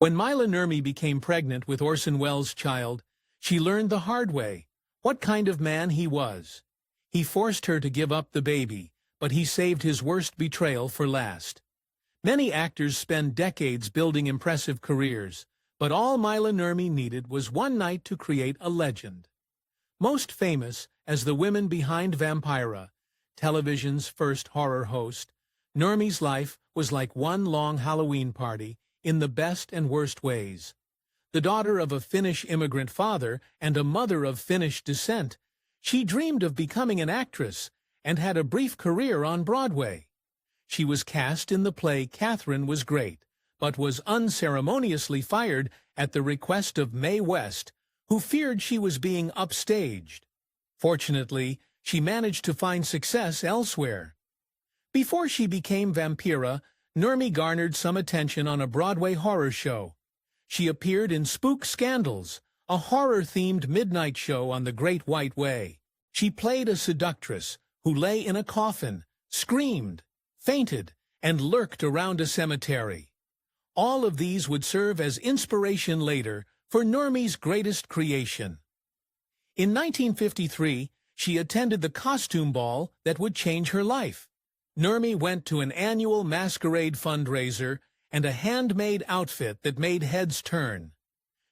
When Mila Nurmi became pregnant with Orson Welles' child, she learned the hard way what kind of man he was. He forced her to give up the baby, but he saved his worst betrayal for last. Many actors spend decades building impressive careers, but all Mila Nurmi needed was one night to create a legend. Most famous as the women behind Vampira, television's first horror host, Nurmi's life was like one long Halloween party, in the best and worst ways. The daughter of a Finnish immigrant father and a mother of Finnish descent, she dreamed of becoming an actress and had a brief career on Broadway. She was cast in the play Catherine Was Great, but was unceremoniously fired at the request of Mae West, who feared she was being upstaged. Fortunately, she managed to find success elsewhere. Before she became Vampira, Nurmi garnered some attention on a Broadway horror show. She appeared in Spook Scandals, a horror-themed midnight show on the Great White Way. She played a seductress who lay in a coffin, screamed, fainted, and lurked around a cemetery. All of these would serve as inspiration later for Nurmi's greatest creation. In 1953, she attended the costume ball that would change her life. Nurmi went to an annual masquerade fundraiser and a handmade outfit that made heads turn.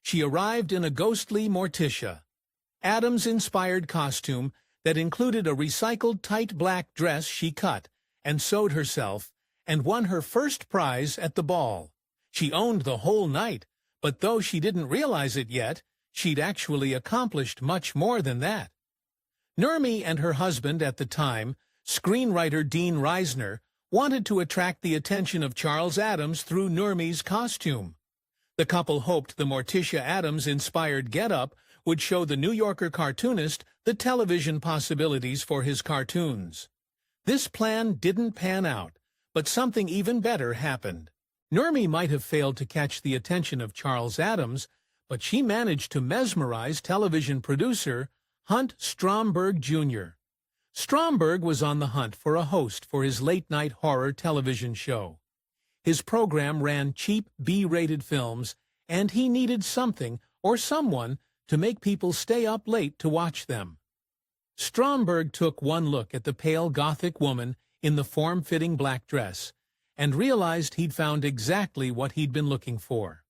She arrived in a ghostly Morticia, Adams-inspired costume that included a recycled tight black dress she cut and sewed herself, and won her first prize at the ball. She owned the whole night, but though she didn't realize it yet, she'd actually accomplished much more than that. Nurmi and her husband at the time, screenwriter Dean Reisner, wanted to attract the attention of Charles Addams through Nurmi's costume. The couple hoped the Morticia Addams-inspired getup would show the New Yorker cartoonist the television possibilities for his cartoons. This plan didn't pan out, but something even better happened. Nurmi might have failed to catch the attention of Charles Addams, but she managed to mesmerize television producer Hunt Stromberg, Jr. Stromberg was on the hunt for a host for his late-night horror television show. His program ran cheap B-rated films, and he needed something or someone to make people stay up late to watch them. Stromberg took one look at the pale Gothic woman in the form-fitting black dress and realized he'd found exactly what he'd been looking for.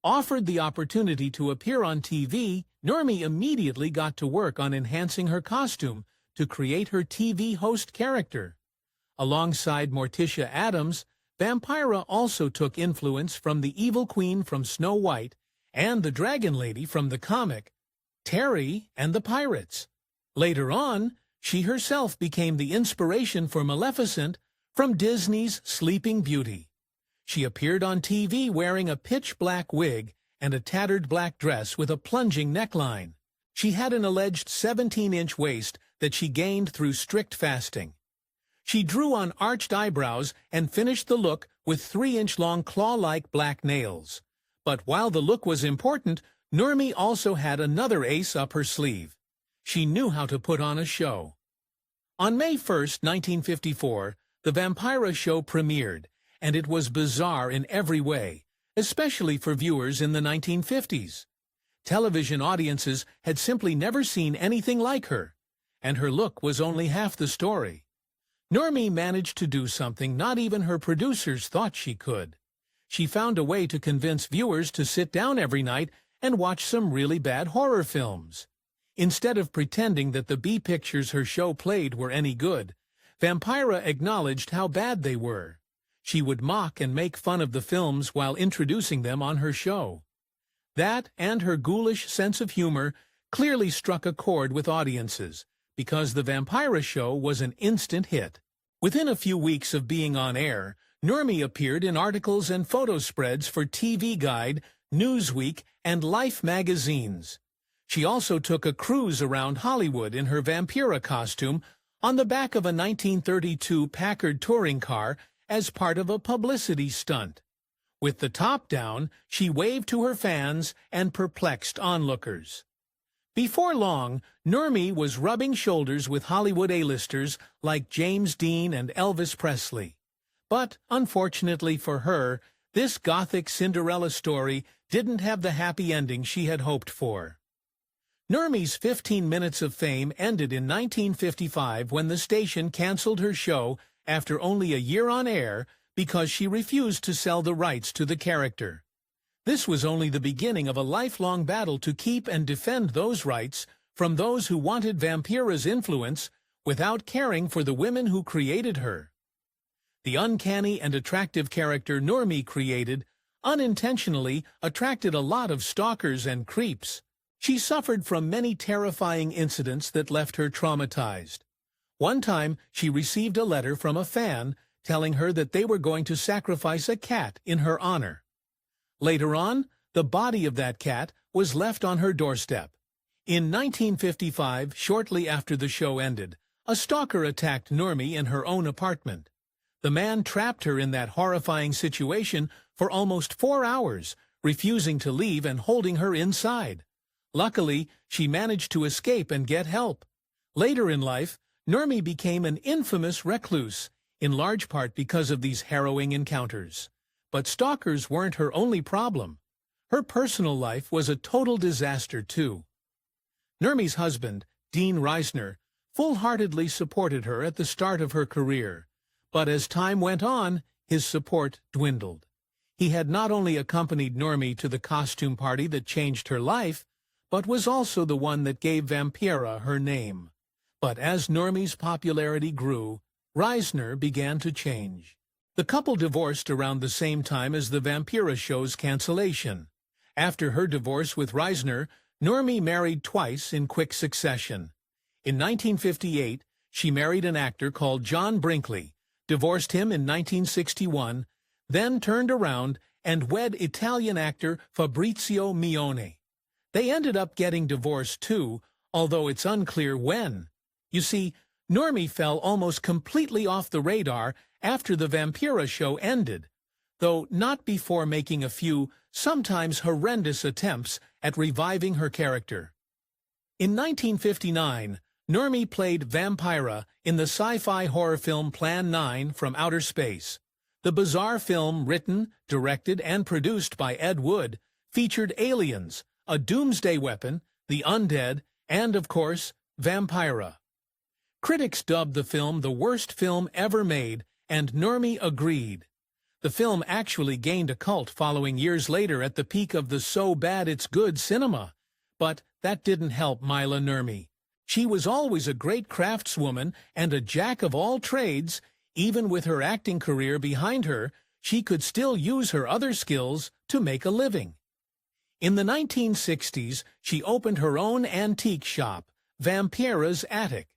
Offered the opportunity to appear on TV, Nurmi immediately got to work on enhancing her costume to create her TV host character. Alongside Morticia Addams, Vampira also took influence from the evil queen from Snow White and the dragon lady from the comic Terry and the Pirates. Later on, she herself became the inspiration for Maleficent from Disney's Sleeping Beauty. She appeared on TV wearing a pitch-black wig and a tattered black dress with a plunging neckline. She had an alleged 17-inch waist that she gained through strict fasting. She drew on arched eyebrows and finished the look with 3-inch-long claw-like black nails. But while the look was important, Nurmi also had another ace up her sleeve. She knew how to put on a show. On May 1, 1954, the Vampira show premiered, and it was bizarre in every way, especially for viewers in the 1950s. Television audiences had simply never seen anything like her, and her look was only half the story. Nurmi managed to do something not even her producers thought she could. She found a way to convince viewers to sit down every night and watch some really bad horror films. Instead of pretending that the B-pictures her show played were any good, Vampira acknowledged how bad they were. She would mock and make fun of the films while introducing them on her show. That and her ghoulish sense of humor clearly struck a chord with audiences, because the Vampira show was an instant hit. Within a few weeks of being on air, Nurmi appeared in articles and photo spreads for TV Guide, Newsweek, and Life magazines. She also took a cruise around Hollywood in her Vampira costume on the back of a 1932 Packard touring car as part of a publicity stunt. With the top down, she waved to her fans and perplexed onlookers. Before long, Nurmi was rubbing shoulders with Hollywood A-listers like James Dean and Elvis Presley. But, unfortunately for her, This gothic Cinderella story didn't have the happy ending she had hoped for. Nurmi's 15 minutes of fame ended in 1955 when the station canceled her show after only a year on air because she refused to sell the rights to the character. This was only the beginning of a lifelong battle to keep and defend those rights from those who wanted Vampira's influence without caring for the women who created her. The uncanny and attractive character Nurmi created unintentionally attracted a lot of stalkers and creeps. She suffered from many terrifying incidents that left her traumatized. One time, she received a letter from a fan telling her that they were going to sacrifice a cat in her honor. Later on, the body of that cat was left on her doorstep. In 1955, shortly after the show ended, a stalker attacked Nurmi in her own apartment. The man trapped her in that horrifying situation for almost 4 hours, refusing to leave and holding her inside. Luckily, she managed to escape and get help. Later in life, Nurmi became an infamous recluse, in large part because of these harrowing encounters. But stalkers weren't her only problem. Her personal life was a total disaster, too. Nurmi's husband, Dean Reisner, full-heartedly supported her at the start of her career. But as time went on, his support dwindled. He had not only accompanied Nurmi to the costume party that changed her life, but was also the one that gave Vampira her name. But as Nurmi's popularity grew, Reisner began to change. The couple divorced around the same time as the Vampira show's cancellation. After her divorce with Reisner, Nurmi married twice in quick succession. In 1958, she married an actor called John Brinkley, divorced him in 1961, then turned around and wed Italian actor Fabrizio Mione. They ended up getting divorced too, although it's unclear when. You see, Nurmi fell almost completely off the radar after the Vampira show ended, though not before making a few, sometimes horrendous attempts at reviving her character. In 1959, Nurmi played Vampira in the sci-fi horror film Plan 9 from Outer Space. The bizarre film, written, directed, and produced by Ed Wood, featured aliens, a doomsday weapon, the undead, and, of course, Vampira. Critics dubbed the film the worst film ever made, and Nurmi agreed. The film actually gained a cult following years later at the peak of the so bad it's good cinema. But that didn't help Mila Nurmi. She was always a great craftswoman and a jack of all trades. Even with her acting career behind her, she could still use her other skills to make a living. In the 1960s, she opened her own antique shop, Vampira's Attic.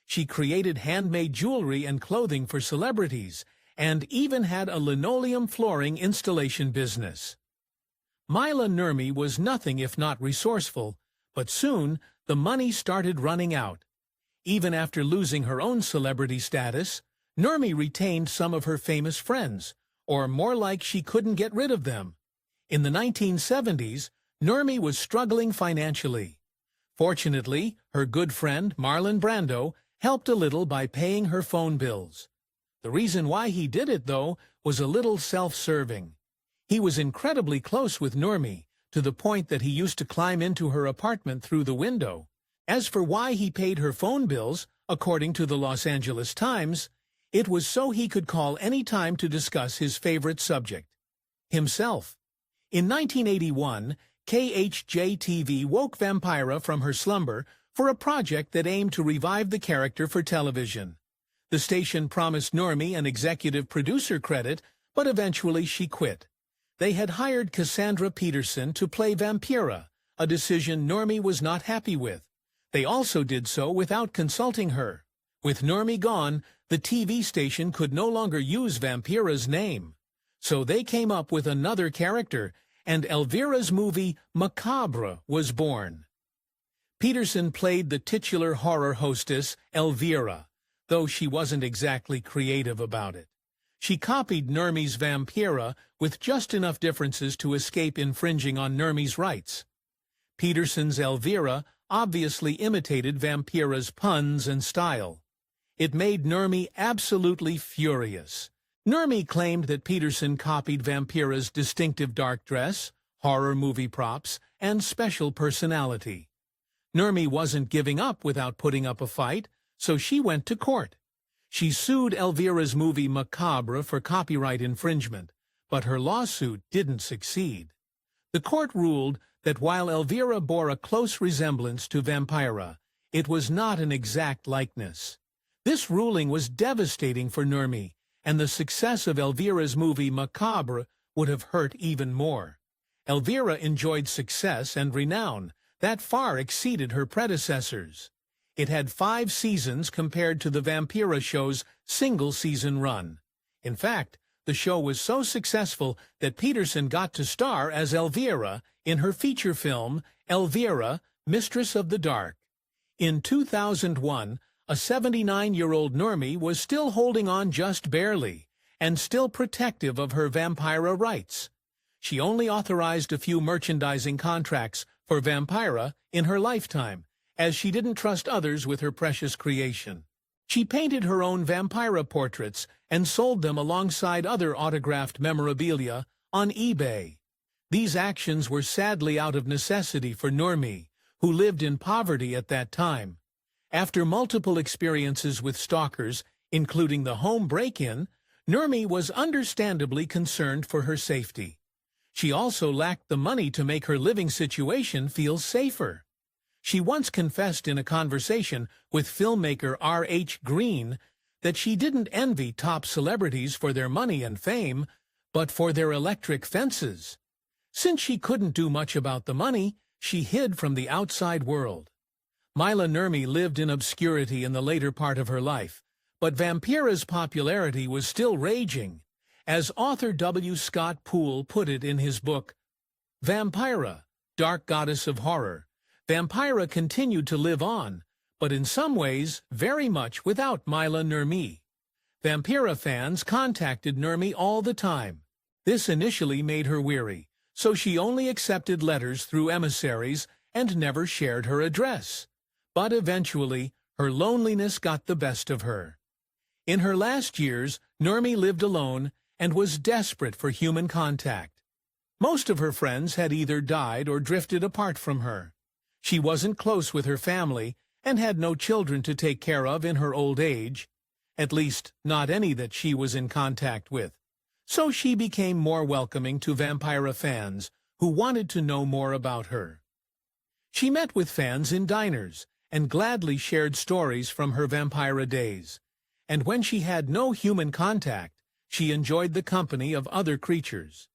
She created handmade jewelry and clothing for celebrities, and even had a linoleum flooring installation business. Mila Nurmi was nothing if not resourceful, but soon the money started running out. Even after losing her own celebrity status, Nurmi retained some of her famous friends, or more like she couldn't get rid of them. In the 1970s, Nurmi was struggling financially. Fortunately, her good friend Marlon Brando helped a little by paying her phone bills. The reason why he did it, though, was a little self-serving. He was incredibly close with Nurmi, to the point that he used to climb into her apartment through the window. As for why he paid her phone bills, according to the Los Angeles Times, it was so he could call any time to discuss his favorite subject, himself. In 1981, KHJ-TV woke Vampira from her slumber for a project that aimed to revive the character for television. The station promised Nurmi an executive producer credit, but eventually she quit. They had hired Cassandra Peterson to play Vampira, a decision Nurmi was not happy with. They also did so without consulting her. With Nurmi gone, the TV station could no longer use Vampira's name. So they came up with another character, and Elvira's movie Macabre was born. Peterson played the titular horror hostess, Elvira, though she wasn't exactly creative about it. She copied Nurmi's Vampira with just enough differences to escape infringing on Nurmi's rights. Peterson's Elvira obviously imitated Vampira's puns and style. It made Nurmi absolutely furious. Nurmi claimed that Peterson copied Vampira's distinctive dark dress, horror movie props, and special personality. Nurmi wasn't giving up without putting up a fight, so she went to court. She sued Elvira's movie Macabre for copyright infringement, but her lawsuit didn't succeed. The court ruled that while Elvira bore a close resemblance to Vampira, it was not an exact likeness. This ruling was devastating for Nurmi, and the success of Elvira's movie Macabre would have hurt even more. Elvira enjoyed success and renown that far exceeded her predecessors. It had 5 seasons compared to the Vampira show's single-season run. In fact, the show was so successful that Peterson got to star as Elvira in her feature film, Elvira, Mistress of the Dark. In 2001, a 79-year-old Nurmi was still holding on just barely, and still protective of her Vampira rights. She only authorized a few merchandising contracts for Vampira in her lifetime, as she didn't trust others with her precious creation. She painted her own Vampira portraits and sold them alongside other autographed memorabilia on eBay. These actions were sadly out of necessity for Nurmi, who lived in poverty at that time. After multiple experiences with stalkers, including the home break-in, Nurmi was understandably concerned for her safety. She also lacked the money to make her living situation feel safer. She once confessed in a conversation with filmmaker R.H. Green that she didn't envy top celebrities for their money and fame, but for their electric fences. Since she couldn't do much about the money, she hid from the outside world. Mila Nurmi lived in obscurity in the later part of her life, but Vampira's popularity was still raging. As author W. Scott Poole put it in his book, Vampira, Dark Goddess of Horror, Vampira continued to live on, but in some ways very much without Mila Nurmi. Vampira fans contacted Nurmi all the time. This initially made her weary, so she only accepted letters through emissaries and never shared her address. But eventually, her loneliness got the best of her. In her last years, Nurmi lived alone and was desperate for human contact. Most of her friends had either died or drifted apart from her. She wasn't close with her family and had no children to take care of in her old age, at least not any that she was in contact with. So she became more welcoming to Vampira fans who wanted to know more about her. She met with fans in diners and gladly shared stories from her Vampira days. And when she had no human contact, she enjoyed the company of other creatures.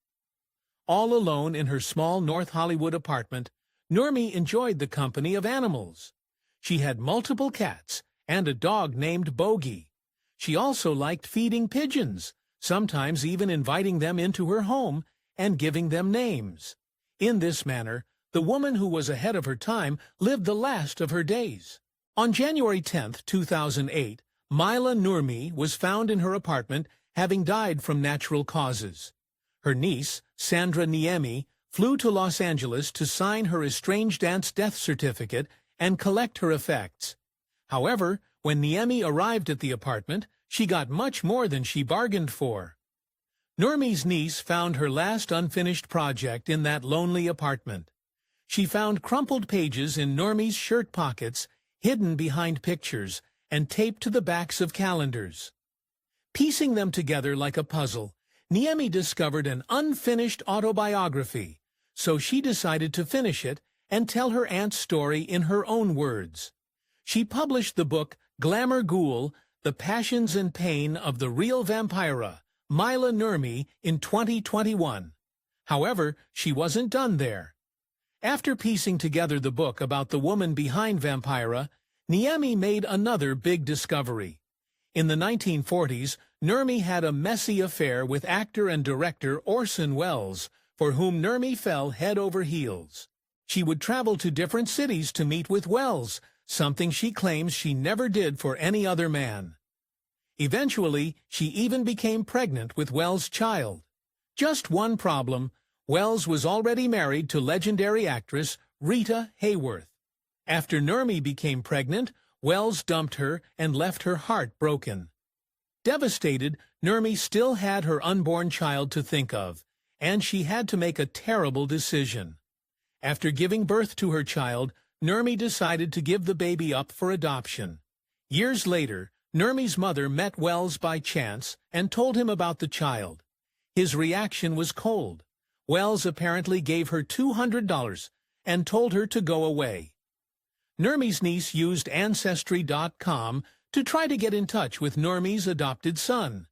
All alone in her small North Hollywood apartment, Nurmi enjoyed the company of animals. She had multiple cats and a dog named Bogey. She also liked feeding pigeons, sometimes even inviting them into her home and giving them names. In this manner, the woman who was ahead of her time lived the last of her days. On January 10, 2008, Mila Nurmi was found in her apartment having died from natural causes. Her niece, Sandra Niemi, flew to Los Angeles to sign her estranged aunt's death certificate and collect her effects. However, when Niemi arrived at the apartment, she got much more than she bargained for. Nurmi's niece found her last unfinished project in that lonely apartment. She found crumpled pages in Nurmi's shirt pockets, hidden behind pictures, and taped to the backs of calendars. Piecing them together like a puzzle, Niemi discovered an unfinished autobiography, so she decided to finish it and tell her aunt's story in her own words. She published the book Glamour Ghoul, The Passions and Pain of the Real Vampira, Mila Nurmi, in 2021. However, she wasn't done there. After piecing together the book about the woman behind Vampira, Niemi made another big discovery. In the 1940s, Nurmi had a messy affair with actor and director Orson Welles, for whom Nurmi fell head over heels. She would travel to different cities to meet with Welles, something she claims she never did for any other man. Eventually, she even became pregnant with Welles' child. Just one problem: Welles was already married to legendary actress Rita Hayworth. After Nurmi became pregnant, Welles dumped her and left her heart broken. Devastated, Nurmi still had her unborn child to think of, and she had to make a terrible decision. After giving birth to her child, Nurmi decided to give the baby up for adoption. Years later, Nurmi's mother met Wells by chance and told him about the child. His reaction was cold. Wells apparently gave her $200 and told her to go away. Nurmi's niece used Ancestry.com to try to get in touch with Nurmi's adopted son.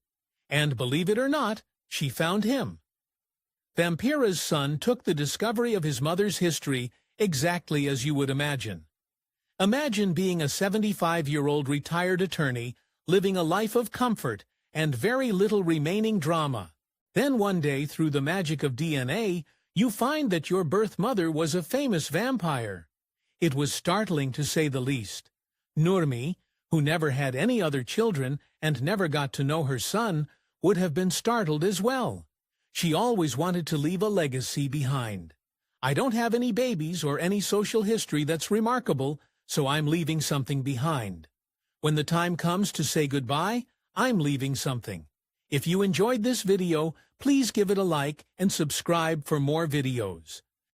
And believe it or not, she found him. Vampira's son took the discovery of his mother's history exactly as you would imagine. Imagine being a 75-year-old retired attorney living a life of comfort and very little remaining drama. Then one day, through the magic of DNA, you find that your birth mother was a famous vampire. It was startling to say the least. Nurmi, who never had any other children and never got to know her son, would have been startled as well. She always wanted to leave a legacy behind. I don't have any babies or any social history that's remarkable, so I'm leaving something behind. When the time comes to say goodbye, I'm leaving something. If you enjoyed this video, please give it a like and subscribe for more videos.